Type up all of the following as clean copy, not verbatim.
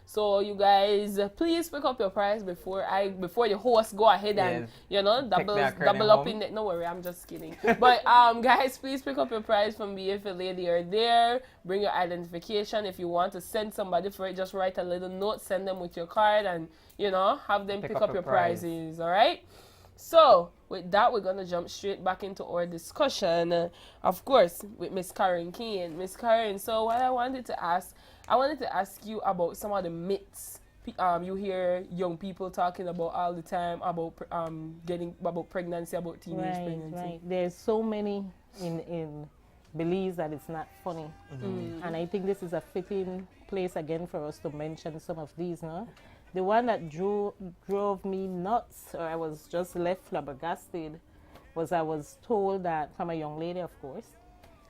So you guys, please pick up your prize before the host go ahead and Take that credit double up home. in it. No worry, I'm just kidding. But guys, please pick up your prize from BFL Lady or there. Bring your identification. If you want to send somebody for it, just write a little note, send them with your card, and have them pick up your prizes. All right. So, with that, we're going to jump straight back into our discussion, of course, with Miss Karen Keane. Miss Karen, so what I wanted to ask you about some of the myths you hear young people talking about all the time about getting about pregnancy, about teenage pregnancy. Right. There's so many in beliefs that it's not funny, and I think this is a fitting place again for us to mention some of these. No, the one that drove me nuts, or I was just left flabbergasted, was I was told that from a young lady, of course,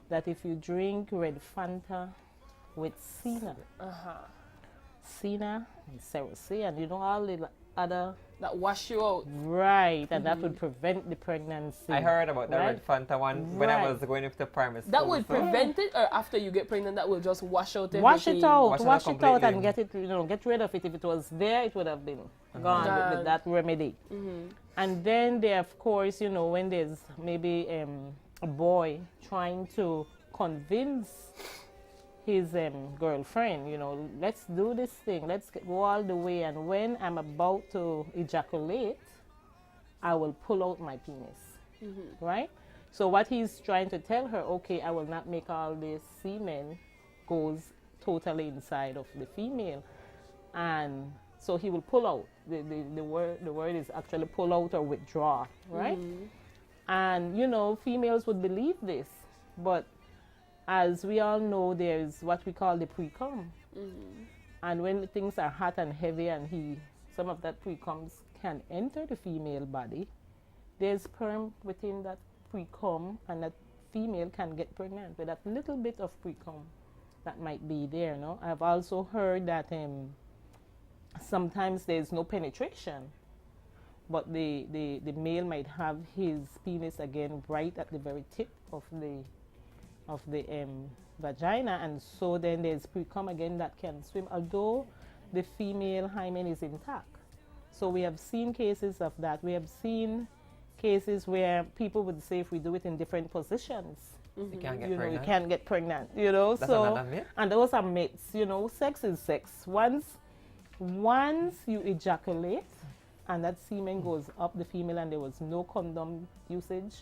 that if you drink red Fanta with Cena and Cerosea, and all the other that wash you out, right, and that would prevent the pregnancy. I heard about the red Fanta one when I was going into the primary school. That would prevent it, or after you get pregnant, that will just wash out everything. Wash it out, and get it, get rid of it. If it was there, it would have been gone with that remedy. And then there, of course, when there's maybe a boy trying to convince his girlfriend, let's do this thing, let's go all the way, and when I'm about to ejaculate, I will pull out my penis, right? So what he's trying to tell her, okay, I will not make all this semen goes totally inside of the female, and so he will pull out. The word is actually pull out or withdraw, right? And females would believe this, but as we all know, there's what we call the pre-cum. And when things are hot and heavy and some of that pre-cums can enter the female body, there's sperm within that pre-cum, and that female can get pregnant with that little bit of pre-cum that might be there. No? I've also heard that sometimes there's no penetration, but the male might have his penis again right at the very tip of the vagina, and so then there's pre-cum again that can swim, although the female hymen is intact. So we have seen cases of that. We have seen cases where people would say if we do it in different positions, you can't get pregnant. You can't get pregnant. That's another myth. And those are myths. Sex is sex. Once you ejaculate, and that semen goes up the female, and there was no condom usage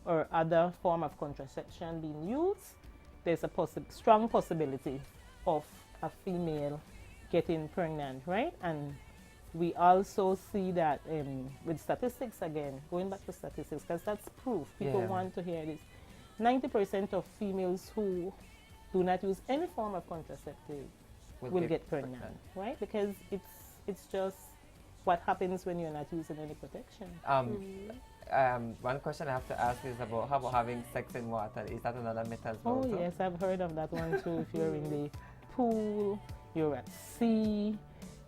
or other form of contraception being used, there's a strong possibility of a female getting pregnant, right? And we also see that with statistics, again, going back to statistics, because that's proof. People want to hear this. 90% of females who do not use any form of contraceptive will get pregnant, right? Because it's just what happens when you're not using any protection. One question I have to ask is about how about having sex in water? Is that another myth as well? Oh, yes, I've heard of that one too. If you're in the pool, you're at sea,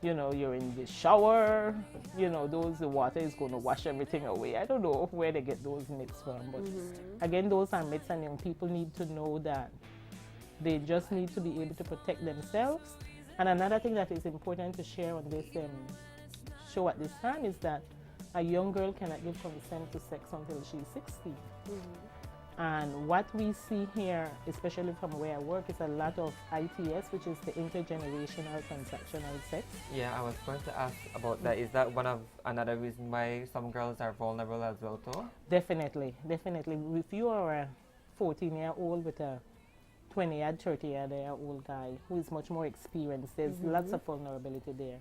you're in the shower, the water is going to wash everything away. I don't know where they get those myths from, but again, those are myths, and young people need to know that they just need to be able to protect themselves. And another thing that is important to share on this show at this time is that a young girl cannot give consent to sex until she's 60. And what we see here, especially from where I work, is a lot of ITS, which is the intergenerational transactional sex. Yeah, I was going to ask about that. Is that another reason why some girls are vulnerable as well too? Definitely. If you are a 14-year-old with a 20-year, 30-year-old guy who is much more experienced, there's lots of vulnerability there.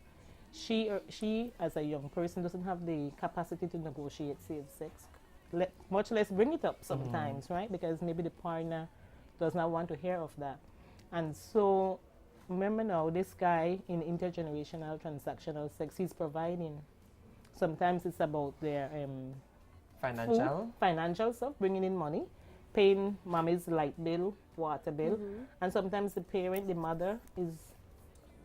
She, as a young person, doesn't have the capacity to negotiate safe sex, much less bring it up sometimes, right? Because maybe the partner does not want to hear of that. And so, remember now, this guy in intergenerational transactional sex, he's providing. Sometimes it's about their financial stuff, bringing in money, paying mommy's light bill, water bill, and sometimes the mother, is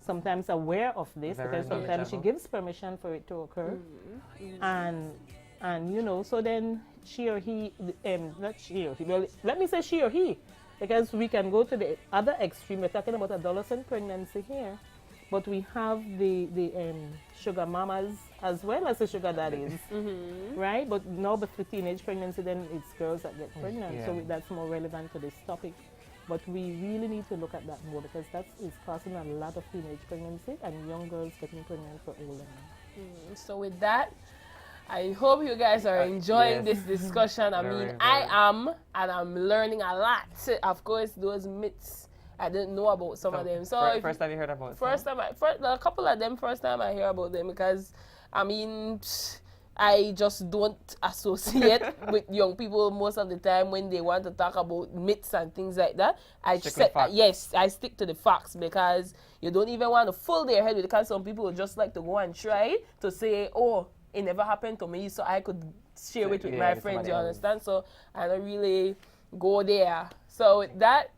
sometimes aware of this because sometimes she gives permission for it to occur, and so then she or he, not she or he, well, let me say she or he, because we can go to the other extreme. We're talking about adolescent pregnancy here. but we have the sugar mamas as well as the sugar daddies, right? But now, but for teenage pregnancy, then it's girls that get pregnant, so that's more relevant to this topic. But we really need to look at that more because that is causing a lot of teenage pregnancy and young girls getting pregnant for older men. So with that, I hope you guys are enjoying this discussion. I mean, I am, and I'm learning a lot. Of course, those myths, I didn't know about some of them. So first time you heard about a couple of them, first time I hear about them because, I mean, I just don't associate with young people most of the time when they want to talk about myths and things like that. I stick to the facts because you don't even want to fool their head with it because some people just like to go and try to say, oh, it never happened to me, so I could share it with my friends, you understand? So I don't really go there. So with that,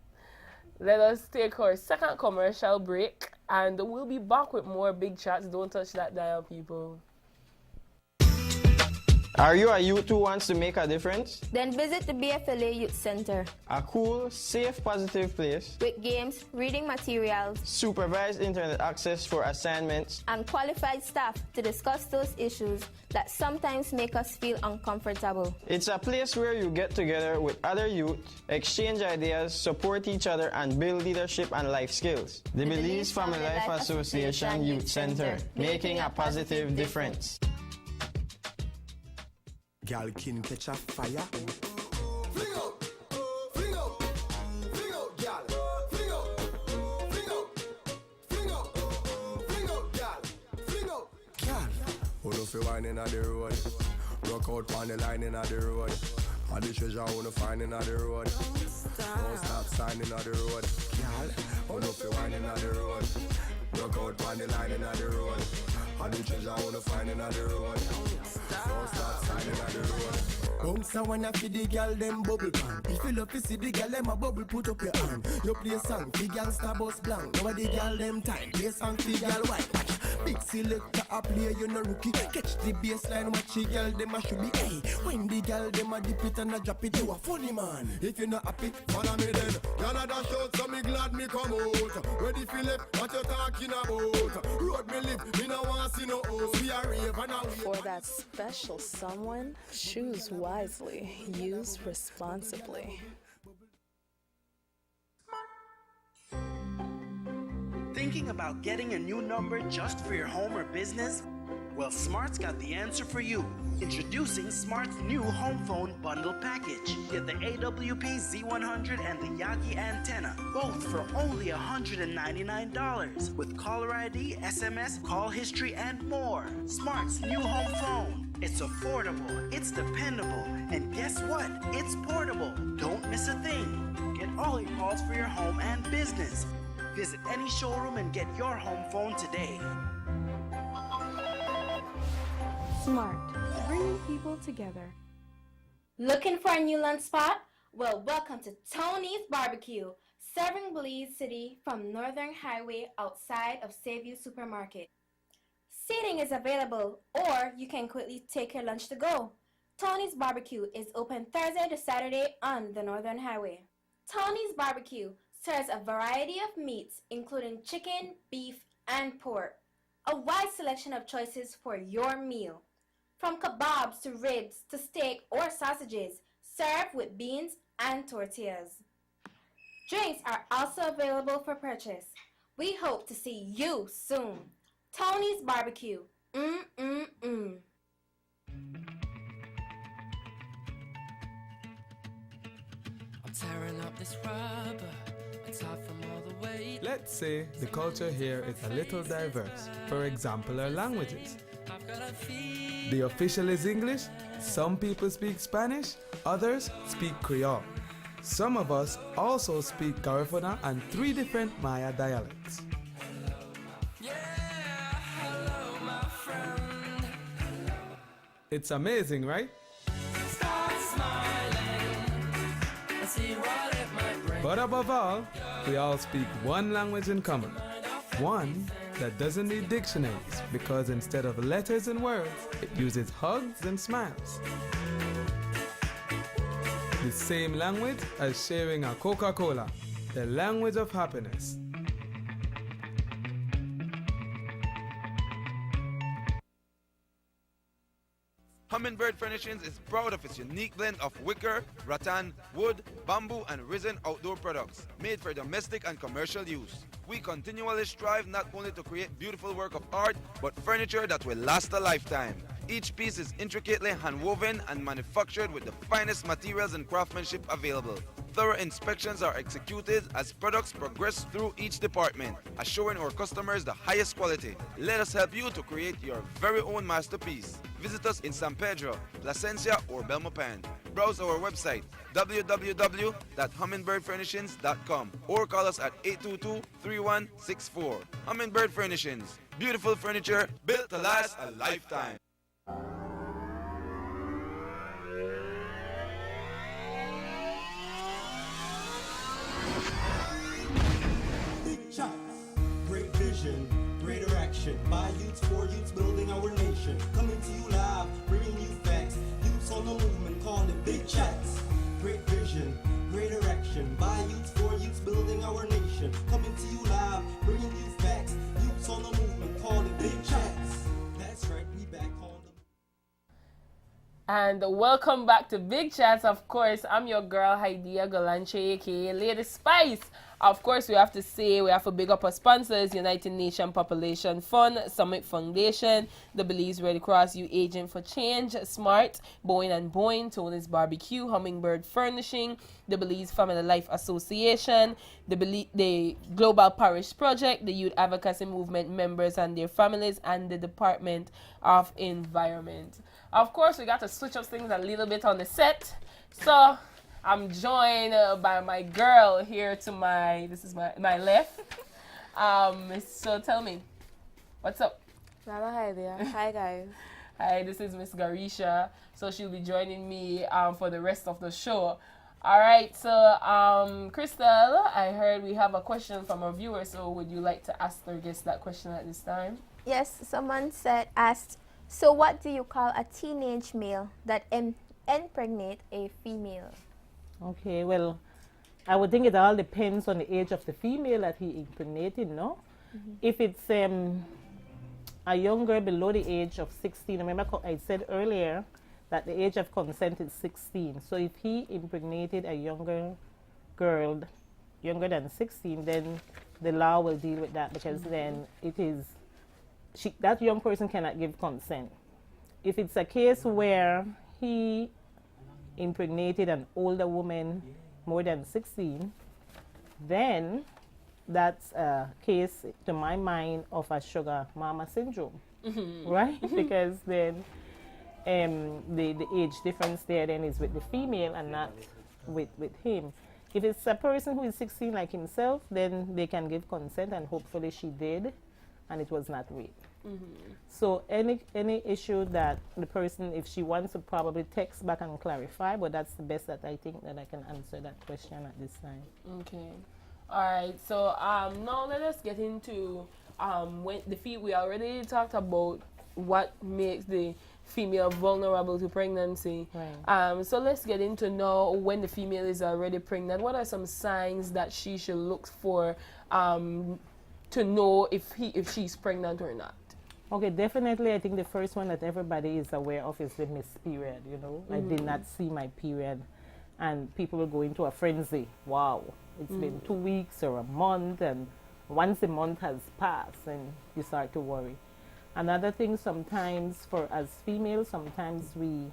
let us take our second commercial break and we'll be back with more Big Chats. Don't touch that dial, people. Are you a youth who wants to make a difference? Then visit the BFLA Youth Center. A cool, safe, positive place with games, reading materials, supervised internet access for assignments, and qualified staff to discuss those issues that sometimes make us feel uncomfortable. It's a place where you get together with other youth, exchange ideas, support each other, and build leadership and life skills. The Belize Family Life Association Youth Center, making a positive difference. Gal can catch a fire. Fling out, fling out, fling out, gal. Fling out, fling out, fling out, fling out, gal. Fling out, gal. Hold up your wine inna the road. Rock out on the line inna the road. All the treasure wanna find inna the road. Don't stop signing inna the road, gal. Hold up your wine inna the road. Rock out on the line inna the road. All the treasure wanna find inna the road. Don't stop signing on the road. Bounce a wanna feed the girl them bubble pan. If you love to see the girl them a bubble, put up your hand. You play a song, the gangsta boss blank. Now the girl them time, play a song, the girl white. Big selector a play, you no rookie. Catch the baseline, watch the girl them a should be. Hey, when the girl them a dip it and a drop it, you a funny man. If you not happy, follow me then. Y'all a dash out, so me glad me come out. Ready for left, what you talking about? Road me live, me no want see no host. We are rave and a For that special someone, choose wisely, use responsibly. Thinking about getting a new number just for your home or business? Well, Smart's got the answer for you. Introducing Smart's new home phone bundle package. Get the AWP Z100 and the Yagi antenna, both for only $199 with caller ID, SMS, call history, and more. Smart's new home phone. It's affordable, it's dependable, and guess what? It's portable. Don't miss a thing. Get all your calls for your home and business. Visit any showroom and get your home phone today. Smart, bringing people together. Looking for a new lunch spot? Well, welcome to Tony's Barbecue, serving Belize City from Northern Highway outside of Sayview Supermarket. Seating is available, or you can quickly take your lunch to go. Tony's Barbecue is open Thursday to Saturday on the Northern Highway. Tony's Barbecue serves a variety of meats, including chicken, beef, and pork. A wide selection of choices for your meal. From kebabs to ribs to steak or sausages, served with beans and tortillas. Drinks are also available for purchase. We hope to see you soon. Tony's Barbecue. I'm tearing up this rubber. It's hot from all the way. Let's say the culture here is a little diverse. For example, our languages. The official is English, some people speak Spanish, others speak Creole. Some of us also speak Garifuna and 3 different Maya dialects. It's amazing, right? Start smiling and see what it might bring. But above all, we all speak one language in common. One that doesn't need dictionaries because instead of letters and words, it uses hugs and smiles. The same language as sharing a Coca-Cola, the language of happiness. Hummingbird Furnishings is proud of its unique blend of wicker, rattan, wood, bamboo, and resin outdoor products made for domestic and commercial use. We continually strive not only to create beautiful work of art, but furniture that will last a lifetime. Each piece is intricately hand-woven and manufactured with the finest materials and craftsmanship available. Thorough inspections are executed as products progress through each department, assuring our customers the highest quality. Let us help you to create your very own masterpiece. Visit us in San Pedro, Placencia, or Belmopan. Browse our website www.hummingbirdfurnishings.com or call us at 822-3164. Hummingbird Furnishings, beautiful furniture built to last a lifetime. Big Chatz, great vision, greater action. By youths, for youths, building our nation. Coming to you live, bringing you facts. Youths on the movement, call it Big Chatz. Great vision, greater action. By youths, for youths, building our nation. Coming to you live, bringing you facts. Youths on the movement, call it Big Chatz. That's right, we back on the... And welcome back to Big Chatz. Of course, I'm your girl, Haidia Galanche, aka Lady Spice. Of course, we have to big up our sponsors, United Nations Population Fund, Summit Foundation, the Belize Red Cross U Agent for Change, Smart, Boeing and Boeing, Tony's Barbecue, Hummingbird Furnishing, the Belize Family Life Association, the Global Parish Project, the Youth Advocacy Movement members and their families, and the Department of Environment. Of course, we got to switch up things a little bit on the set. So I'm joined by my girl here to my left. So tell me, what's up? Hi there. Hi guys. Hi, this is Miss Garisha. So she'll be joining me for the rest of the show. All right. So Crystal, I heard we have a question from our viewers. So would you like to ask our guest that question at this time? Yes. Someone asked. So what do you call a teenage male that impregnate a female? Okay, well, I would think it all depends on the age of the female that he impregnated, no? Mm-hmm. If it's a young girl below the age of 16, remember I said earlier that the age of consent is 16. So if he impregnated a younger girl, younger than 16, then the law will deal with that, because then it is, that young person cannot give consent. If it's a case where he impregnated an older woman more than 16, then that's a case, to my mind, of a sugar mama syndrome, right? Because then the age difference there then is with the female and not with him. If it's a person who is 16 like himself, then they can give consent, and hopefully she did, and it was not rape. So any issue that the person, if she wants to, probably text back and clarify, but that's the best that I think that I can answer that question at this time. Okay. All right. So now let us get into when we already talked about what makes the female vulnerable to pregnancy. Right. So let's get into now when the female is already pregnant. What are some signs that she should look for to know if she's pregnant or not? Okay, definitely. I think the first one that everybody is aware of is the missed period. You know, I did not see my period, and people will go into a frenzy. Wow, it's been 2 weeks or a month, and once a month has passed, and you start to worry. Another thing, sometimes as females, sometimes we,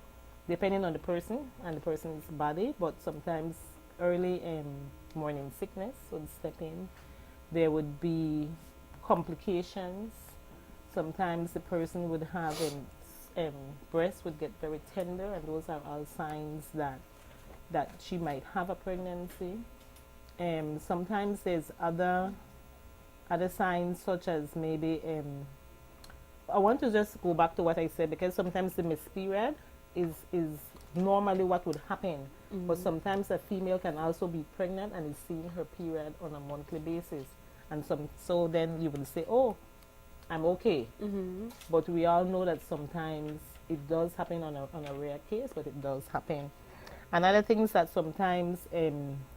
depending on the person and the person's body, but sometimes early morning sickness would step in. There would be complications. Sometimes the person would have breast would get very tender, and those are all signs that she might have a pregnancy. Sometimes there's other signs, such as maybe I want to just go back to what I said, because sometimes the missed period is normally what would happen, but sometimes a female can also be pregnant and is seeing her period on a monthly basis, and so then you will say, oh, I'm okay. But we all know that sometimes it does happen on a rare case, but it does happen. Another things that sometimes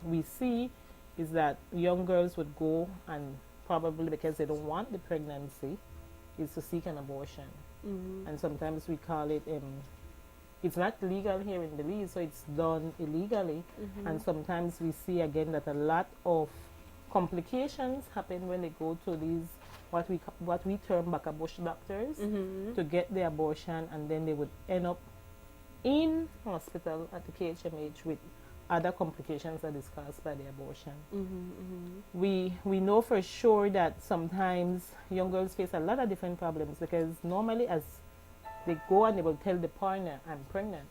we see is that young girls would go, and probably because they don't want the pregnancy, is to seek an abortion. And sometimes we call it it's not legal here in Belize, so it's done illegally. And sometimes we see again that a lot of complications happen when they go to these what we term back-a-bush doctors to get the abortion, and then they would end up in hospital at the KHMH with other complications that is caused by the abortion. We know for sure that sometimes young girls face a lot of different problems, because normally as they go and they will tell the partner, I'm pregnant,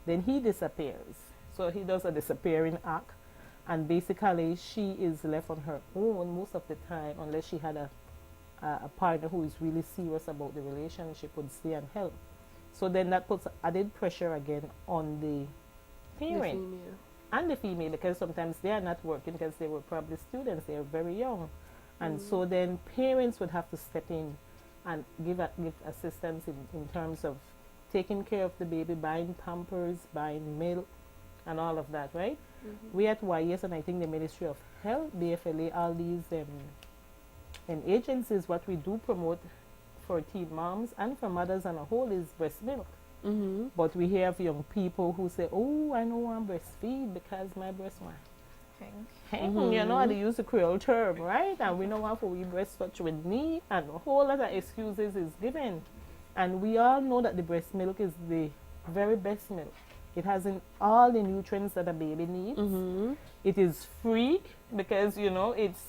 then he disappears. So he does a disappearing act, and basically she is left on her own most of the time, unless she had a partner who is really serious about the relationship, would stay and help. So then that puts added pressure again on the parent and the female, because sometimes they are not working because they were probably students, they are very young. And so then parents would have to step in and give assistance in terms of taking care of the baby, buying Pampers, buying milk, and all of that, right? We at YES, and I think the Ministry of Health, BFLA, all these agencies, what we do promote for teen moms and for mothers on a whole is breast milk. But we have young people who say, oh, I don't want to breastfeed because my breast want hang. You know, they use the Creole term, right? And we know what we breast touch with knee, and a whole lot of excuses is given. And we all know that the breast milk is the very best milk. It has in all the nutrients that a baby needs. It is free because, you know, it's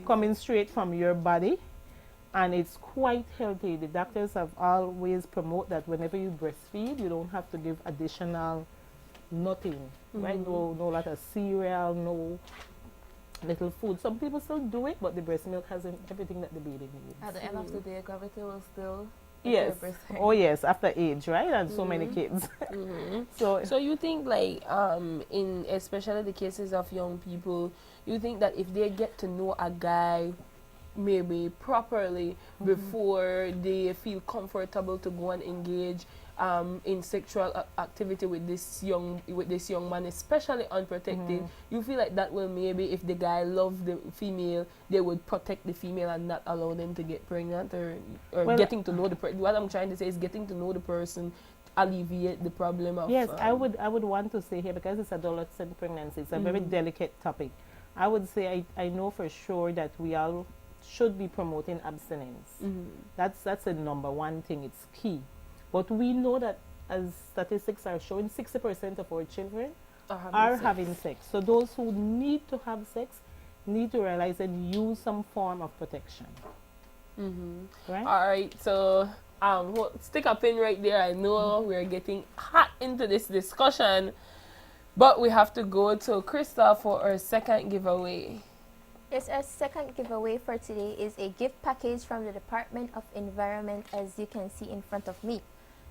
coming straight from your body, and it's quite healthy. The doctors have always promote that whenever you breastfeed, you don't have to give additional nothing, right? No lot of cereal, no little food. Some people still do it, but the breast milk has everything that the baby needs. At the end of the day, gravity will still... Yes. Oh yes, after age, right? And so many kids. So you think, like, in especially the cases of young people, you think that if they get to know a guy maybe properly before they feel comfortable to go and engage in sexual activity with this young man, especially unprotected, you feel like that will maybe, if the guy loves the female, they would protect the female and not allow them to get pregnant, or well, getting to know the person. What I'm trying to say is getting to know the person alleviate the problem of... Yes, I would want to say here, because it's adolescent pregnancy, it's a very delicate topic. I would say I know for sure that we all should be promoting abstinence. That's the number one thing, it's key. But we know that, as statistics are showing, 60% of our children are having sex. So those who need to have sex need to realize and use some form of protection. Right? All right, so stick a pin right there. I know we're getting hot into this discussion, but we have to go to Krista for our second giveaway. Yes, our second giveaway for today is a gift package from the Department of Environment, as you can see in front of me.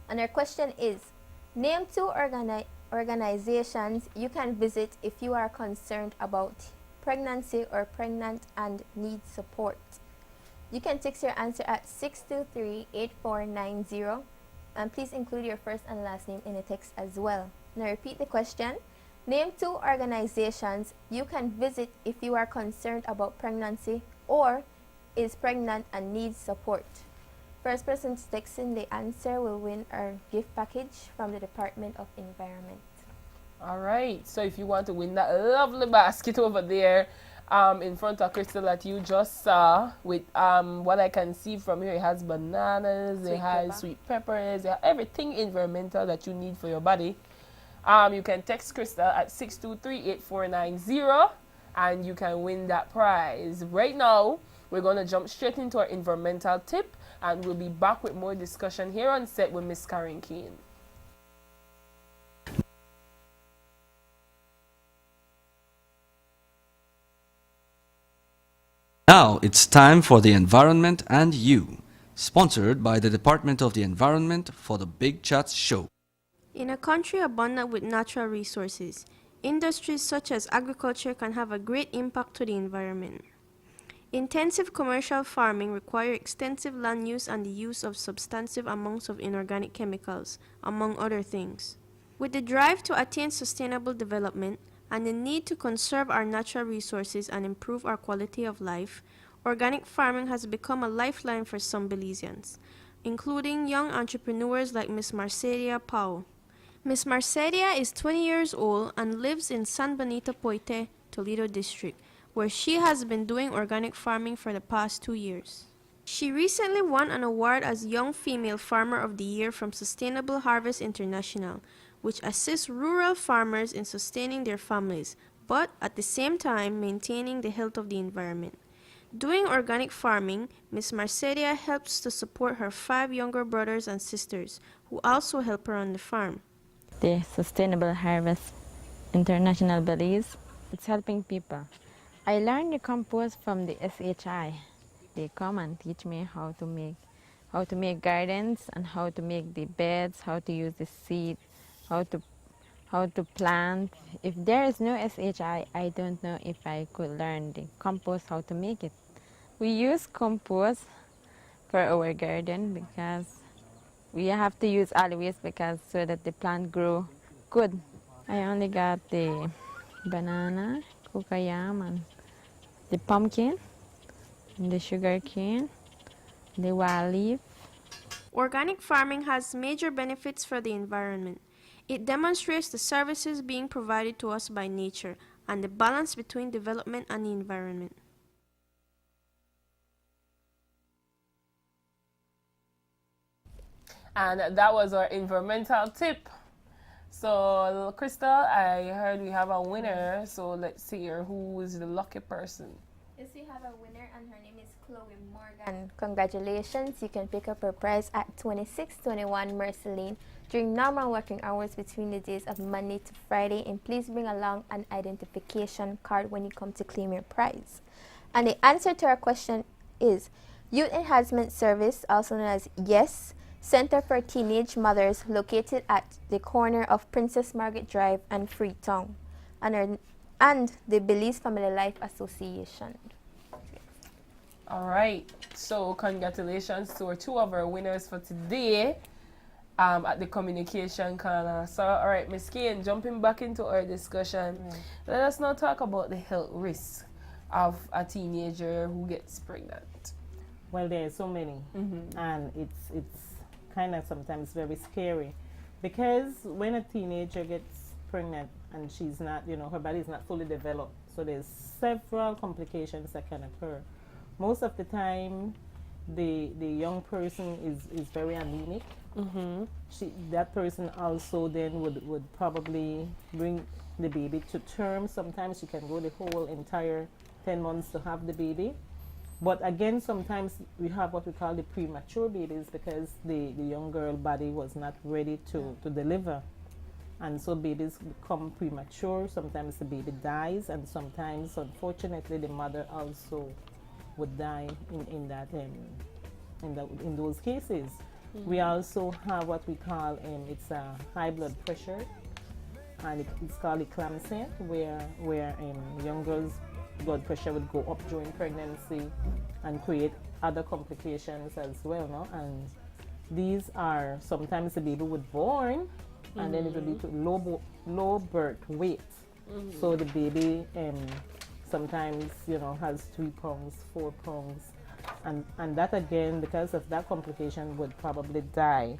And our question is, name 2 organizations you can visit if you are concerned about pregnancy or pregnant and need support. You can text your answer at 623-8490, and please include your first and last name in the text as well. Now repeat the question. Name 2 organizations you can visit if you are concerned about pregnancy or is pregnant and needs support. First person to text in the answer will win our gift package from the Department of Environment. All right, so if you want to win that lovely basket over there in front of Crystal that you just saw, with what I can see from here, it has bananas, it has sweet peppers, it has everything environmental that you need for your body. You can text Crystal at 623-8490 and you can win that prize. Right now, we're going to jump straight into our environmental tip, and we'll be back with more discussion here on set with Miss Karen Keane. Now it's time for the Environment and You, sponsored by the Department of the Environment for the Big Chatz Show. In a country abundant with natural resources, industries such as agriculture can have a great impact to the environment. Intensive commercial farming requires extensive land use and the use of substantive amounts of inorganic chemicals, among other things. With the drive to attain sustainable development and the need to conserve our natural resources and improve our quality of life, organic farming has become a lifeline for some Belizeans, including young entrepreneurs like Ms. Marcelia Powell. Miss Marcelia is 20 years old and lives in San Benito Poite, Toledo District, where she has been doing organic farming for the past 2 years. She recently won an award as Young Female Farmer of the Year from Sustainable Harvest International, which assists rural farmers in sustaining their families, but at the same time maintaining the health of the environment. Doing organic farming, Miss Marcelia helps to support her 5 younger brothers and sisters, who also help her on the farm. The Sustainable Harvest International Belize, it's helping people. I learned the compost from the SHI. They come and teach me how to make gardens and how to make the beds, how to use the seed, how to plant. If there is no SHI, I don't know if I could learn the compost, how to make it. We use compost for our garden because we have to use all waste because so that the plant grow good. I only got the banana, cocoyam, and the pumpkin, and the sugar cane, the wild leaf. Organic farming has major benefits for the environment. It demonstrates the services being provided to us by nature and the balance between development and the environment. And that was our environmental tip. So, Crystal, I heard we have a winner. So let's see here, who is the lucky person? Yes, we have a winner, and her name is Chloe Morgan. Congratulations, you can pick up her prize at 2621 Mercy Lane during normal working hours between the days of Monday to Friday, and please bring along an identification card when you come to claim your prize. And the answer to our question is Youth Enhancement Service, also known as YES, Center for Teenage Mothers, located at the corner of Princess Margaret Drive and Freetown, and the Belize Family Life Association. All right, so congratulations to our 2 of our winners for today at the communication corner. So, all right, Ms. Kane, jumping back into our discussion, let us now talk about the health risks of a teenager who gets pregnant. Well, there are so many, and it's kind of sometimes very scary, because when a teenager gets pregnant and she's not, her body is not fully developed, so there's several complications that can occur. Most of the time, the young person is very anemic. That person also then would probably bring the baby to term. Sometimes she can go the whole entire 10 months to have the baby. But again, sometimes we have what we call the premature babies, because the young girl body was not ready to deliver. And so babies become premature. Sometimes the baby dies, and sometimes, unfortunately, the mother also would die in those cases. We also have what we call it's a high blood pressure, and it's called eclampsia, where young girls' blood pressure would go up during pregnancy and create other complications as well, no? And these are, sometimes the baby would born and then it would be to low birth weight. So the baby sometimes, has 3 pounds, 4 pounds, and that again, because of that complication, would probably die.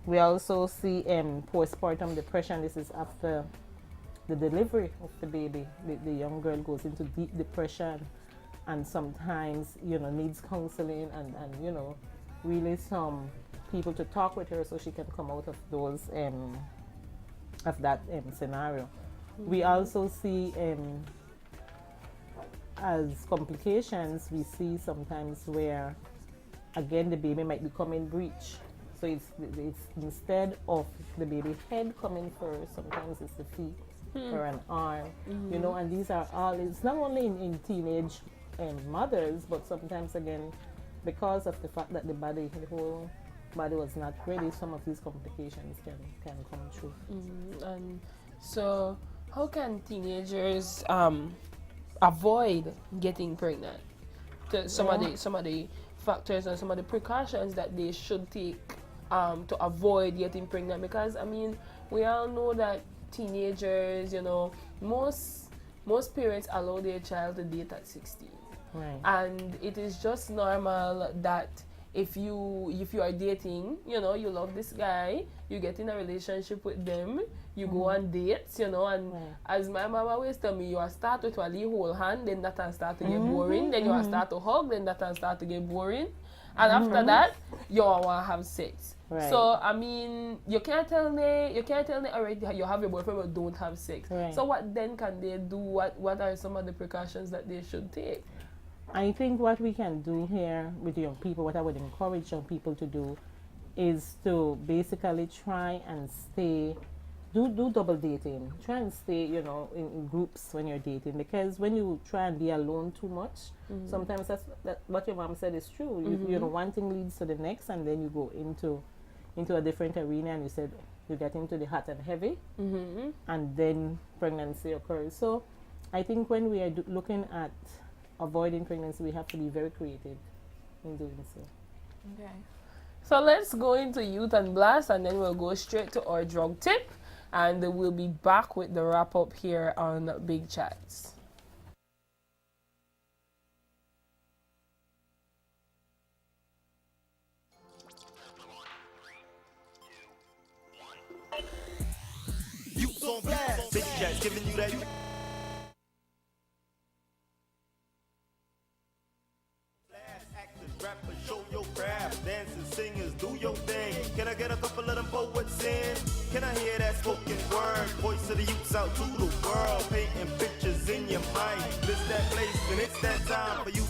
We also see postpartum depression. This is after the delivery of the baby. The young girl goes into deep depression, and sometimes needs counseling and really some people to talk with her so she can come out of those of that scenario. We also see as complications, we see sometimes where again the baby might become in breech. So it's instead of the baby head coming first, sometimes it's the feet or an arm, and these are all, it's not only in teenage mothers, but sometimes again, because of the fact that the whole body was not ready, some of these complications can come true. And so how can teenagers avoid getting pregnant? Some of the factors and some of the precautions that they should take to avoid getting pregnant, because we all know that teenagers, most parents allow their child to date at 16. Right. And it is just normal that if you are dating, you know, you love this guy, you get in a relationship with them, you go on dates, you know, and as my mama always tell me, you are start with a little hold hand, then that will start to get boring, then you will start to hug, then that will start to get boring, and after that, you want to have sex. Right. So I mean, you can't tell me already you have your boyfriend but don't have sex. Right. So what then can they do? What are some of the precautions that they should take? I think what we can do here with young people, what I would encourage young people to do, is to basically try and do double dating. Try and stay, you know, in groups when you're dating, because when you try and be alone too much, sometimes that's what your mom said is true. You know, one thing leads to the next, and then you go into a different arena, and you said you get into the hot and heavy, and then pregnancy occurs. So I think when we are looking at avoiding pregnancy, we have to be very creative in doing so. Okay. So let's go into Youth and Blast, and then we'll go straight to our drug tip, and we'll be back with the wrap up here on Big Chatz. Youth on blast. Big Chatz giving you that. Rappers, show your craft. Dancers, singers, do your thing. Can I get a couple of them poets in? Can I hear that spoken word? Voice of the youths out to the world. Painting pictures in your mind. This that place, and it's that time for you